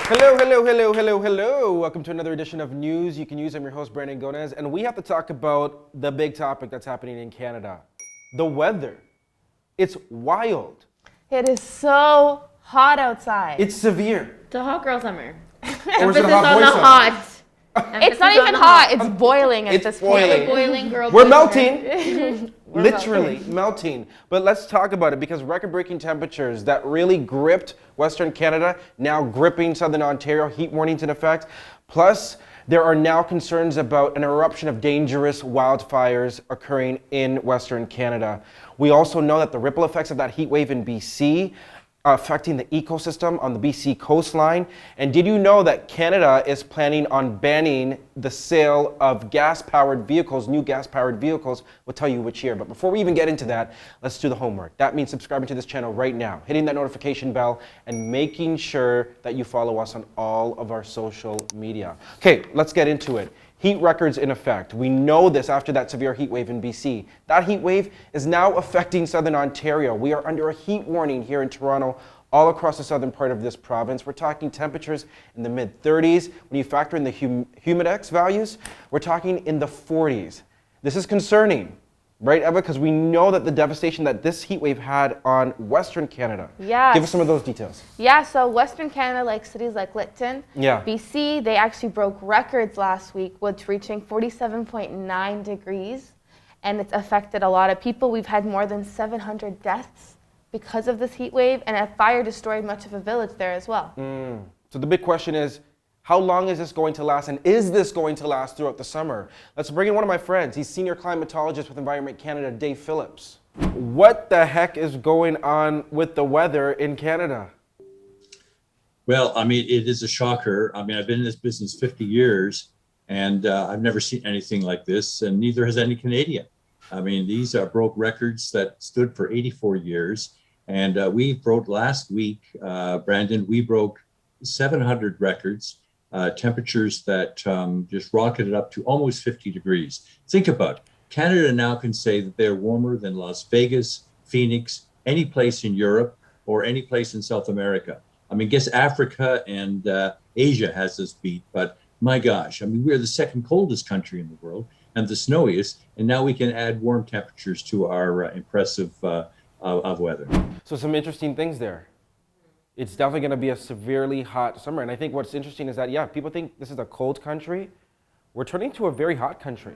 Hello, hello, hello, hello, hello. Welcome to another edition of News You Can Use. I'm your host, Brandon Gonez, and we have to talk about the big topic that's happening in Canada. The weather. It's wild. It is so hot outside. It's severe. It's a hot girl summer. Or is it a Emphasis hot on boy the summer? hot. It's not even hot. It's boiling at It's this boiling. point. Boiling girl. We're boy melting. We're Literally melting. But let's talk about it because record-breaking temperatures that really gripped Western Canada, now gripping Southern Ontario, heat warnings in effect. Plus, there are now concerns about an eruption of dangerous wildfires occurring in Western Canada. We also know that the ripple effects of that heat wave in BC are affecting the ecosystem on the BC coastline. And did you know that Canada is planning on banning the sale of gas-powered vehicles, new gas-powered vehicles? We'll tell you which year. But before we even get into that, let's do the homework. That means subscribing to this channel right now, hitting that notification bell, and making sure that you follow us on all of our social media. Okay, let's get into it. Heat records in effect. We know this after that severe heat wave in BC. That heat wave is now affecting Southern Ontario. We are under a heat warning here in Toronto, all across the southern part of this province. We're talking temperatures in the mid-30s. When you factor in the humidex values, we're talking in the 40s. This is concerning, right, Eva? Because we know that the devastation that this heat wave had on Western Canada. Yes. Give us some of those details. Yeah, so Western Canada, like cities like Lytton, Yeah. BC, they actually broke records last week with reaching 47.9 degrees. And it's affected a lot of people. We've had more than 700 deaths because of this heat wave, and a fire destroyed much of a village there as well. So the big question is, how long is this going to last, and is this going to last throughout the summer? Let's bring in one of my friends. He's senior climatologist with Environment Canada, Dave Phillips. What the heck is going on with the weather in Canada? Well, I mean, it is a shocker. I mean, I've been in this business 50 years, and I've never seen anything like this, and neither has any Canadian. I mean, these broke records that stood for 84 years, and we broke last week, Brandon, we broke 700 records, temperatures that just rocketed up to almost 50 degrees. Think about it. Canada now can say that they're warmer than Las Vegas, Phoenix, any place in Europe, or any place in South America. I mean, guess Africa and Asia has this beat, but my gosh, I mean, we're the second coldest country in the world and the snowiest, and now we can add warm temperatures to our impressive of weather. So some interesting things there. It's definitely going to be a severely hot summer. And I think what's interesting is that, yeah, people think this is a cold country. We're turning to a very hot country.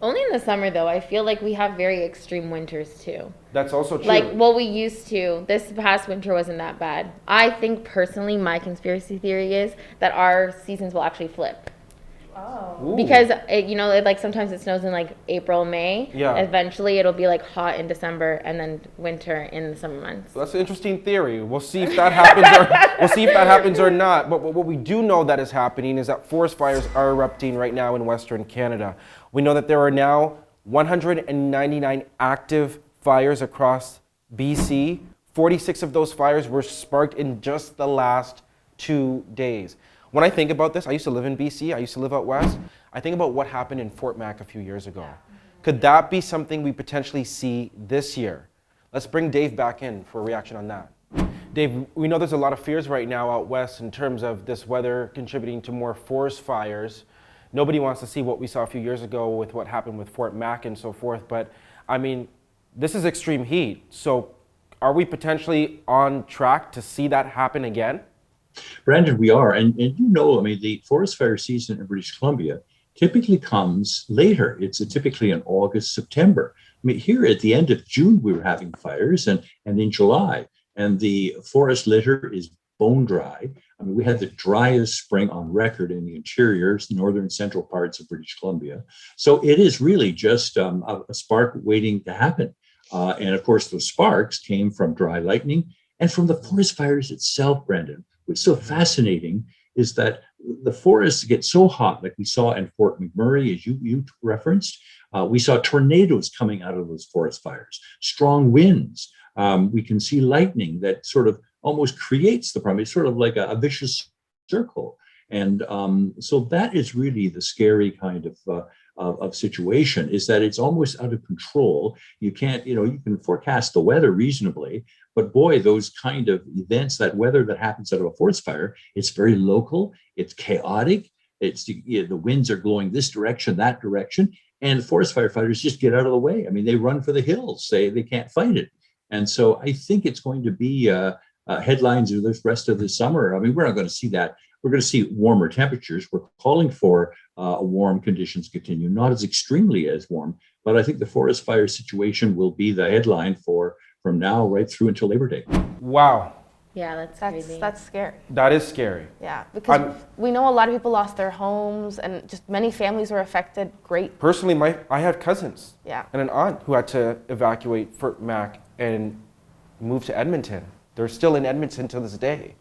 Only in the summer, though. I feel like we have very extreme winters, too. That's also true. Like, well, we used to. This past winter wasn't that bad. I think, personally, my conspiracy theory is that our seasons will actually flip. Oh. Ooh. Because, like, sometimes it snows in, like, April, May. Yeah. Eventually, it'll be, like, hot in December and then winter in the summer months. That's an interesting theory. We'll see if that happens or not. But what we do know that is happening is that forest fires are erupting right now in Western Canada. We know that there are now 199 active fires across BC. 46 of those fires were sparked in just the last 2 days. When I think about this, I used to live in BC, I used to live out west. I think about what happened in Fort Mac a few years ago. Could that be something we potentially see this year? Let's bring Dave back in for a reaction on that. Dave, we know there's a lot of fears right now out west in terms of this weather contributing to more forest fires. Nobody wants to see what we saw a few years ago with what happened with Fort Mac and so forth, but I mean, this is extreme heat. So are we potentially on track to see that happen again? Brandon, we are. And I mean, the forest fire season in British Columbia typically comes later. It's typically in August, September. I mean, here at the end of June, we were having fires and in July, and the forest litter is bone dry. I mean, we had the driest spring on record in the interiors, northern central parts of British Columbia. So it is really just a spark waiting to happen. And of course, those sparks came from dry lightning and from the forest fires itself, Brandon. What's so fascinating is that the forests get so hot, like we saw in Fort McMurray, as you referenced. We saw tornadoes coming out of those forest fires, strong winds. We can see lightning that sort of almost creates the problem. It's sort of like a vicious circle. And so that is really the scary kind of of situation is that it's almost out of control. You can't, you can forecast the weather reasonably, but boy, those kind of events, that weather that happens out of a forest fire, it's very local, it's chaotic, the winds are blowing this direction, that direction, and forest firefighters just get out of the way. I mean, they run for the hills, they can't fight it. And so I think it's going to be headlines of the rest of the summer. I mean, we're not going to see that. We're going to see warmer temperatures. We're calling for warm conditions continue, not as extremely as warm, but I think the forest fire situation will be the headline from now right through until Labor Day. Wow. Yeah, that's crazy. That's scary. That is scary. Yeah, because we know a lot of people lost their homes and just many families were affected. Great. Personally, I have cousins Yeah. and an aunt who had to evacuate Fort Mac and move to Edmonton. They're still in Edmonton to this day.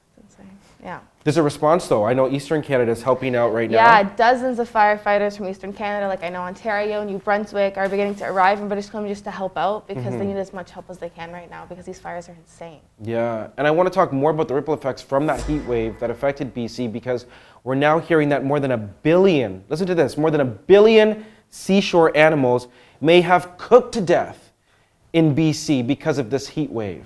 Yeah. There's a response though. I know Eastern Canada is helping out right now. Yeah, dozens of firefighters from Eastern Canada, like I know Ontario, New Brunswick, are beginning to arrive in British Columbia just to help out because they need as much help as they can right now because these fires are insane. Yeah, and I want to talk more about the ripple effects from that heat wave that affected BC because we're now hearing that more than 1 billion, listen to this, more than 1 billion seashore animals may have cooked to death in BC because of this heat wave.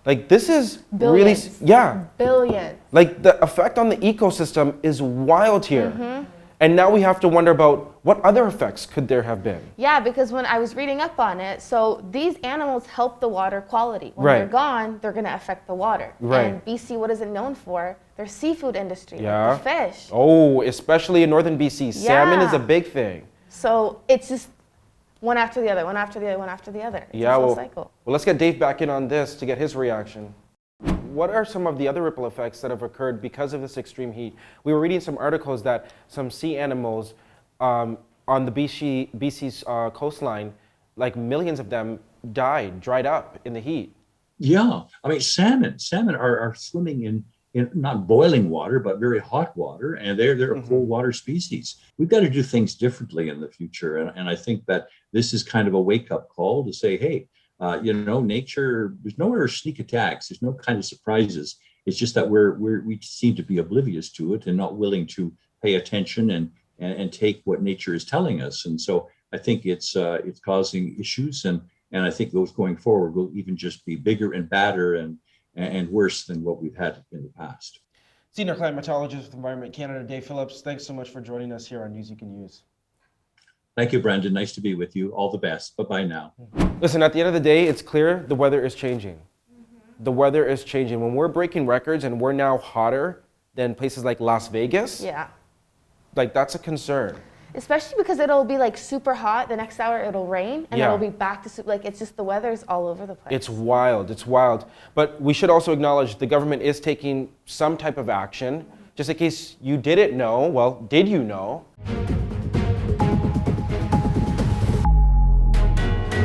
Like this is Billions. really, yeah. Billions. Like the effect on the ecosystem is wild here. And now we have to wonder about what other effects could there have been? Yeah, because when I was reading up on it, so these animals help the water quality. When Right. they're gone, they're going to affect the water. Right. And BC, what is it known for? Their seafood industry, Yeah. like the fish. Oh, especially in northern BC. Salmon is a Yeah. big thing. So it's just one after the other, one after the other, one after the other. It's Yeah, a whole well, cycle. well, let's get Dave back in on this to get his reaction. What are some of the other ripple effects that have occurred because of this extreme heat? We were reading some articles that some sea animals on the BC's coastline, like millions of them died, dried up in the heat. Yeah, I mean, salmon are swimming in not boiling water, but very hot water, and they're a cold water species. We've got to do things differently in the future, and I think that this is kind of a wake-up call to say, hey, nature, there's nowhere sneak attacks, there's no kind of surprises. It's just that we seem to be oblivious to it and not willing to pay attention and take what nature is telling us. And so I think it's causing issues, and I think those going forward will even just be bigger and badder and worse than what we've had in the past. Senior Climatologist with Environment Canada, Dave Phillips, thanks so much for joining us here on News You Can Use. Thank you, Brandon. Nice to be with you. All the best. Bye-bye now. Listen, at the end of the day, it's clear the weather is changing. The weather is changing. When we're breaking records and we're now hotter than places like Las Vegas, Yeah. like that's a concern. Especially because it'll be like super hot, the next hour it'll rain, and Yeah. it'll be back to like it's just the weather's all over the place. It's wild, it's wild. But we should also acknowledge the government is taking some type of action. Just in case you didn't know, well, did you know?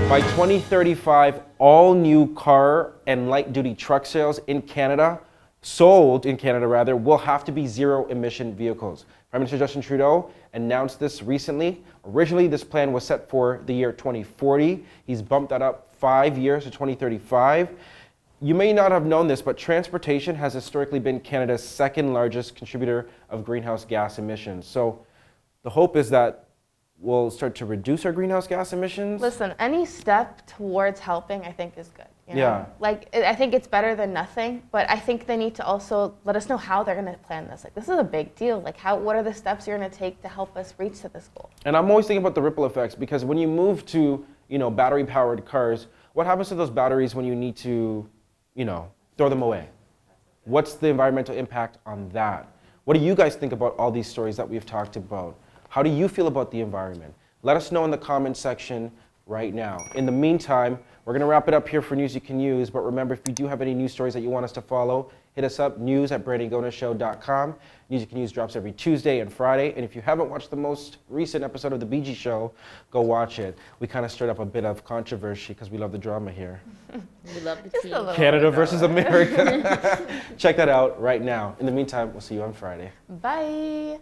By 2035, all new car and light-duty truck sales in Canada, sold in Canada rather, will have to be zero-emission vehicles. Prime Minister Justin Trudeau announced this recently. Originally, this plan was set for the year 2040. He's bumped that up 5 years to 2035. You may not have known this, but transportation has historically been Canada's second largest contributor of greenhouse gas emissions. So the hope is that we'll start to reduce our greenhouse gas emissions. Listen, any step towards helping, I think, is good. You know? Yeah. Like, I think it's better than nothing, but I think they need to also let us know how they're going to plan this. Like, this is a big deal. Like, what are the steps you're going to take to help us reach to this goal? And I'm always thinking about the ripple effects because when you move to, battery-powered cars, what happens to those batteries when you need to, throw them away? What's the environmental impact on that? What do you guys think about all these stories that we've talked about? How do you feel about the environment? Let us know in the comment section right now. In the meantime, we're going to wrap it up here for News You Can Use, but remember, if you do have any news stories that you want us to follow, hit us up, news@BrandonGonasShow.com. News You Can Use drops every Tuesday and Friday, and if you haven't watched the most recent episode of The BG Show, go watch it. We kind of stirred up a bit of controversy because we love the drama here. We love the Just tea. a little Canada bit. versus America. Check that out right now. In the meantime, we'll see you on Friday. Bye.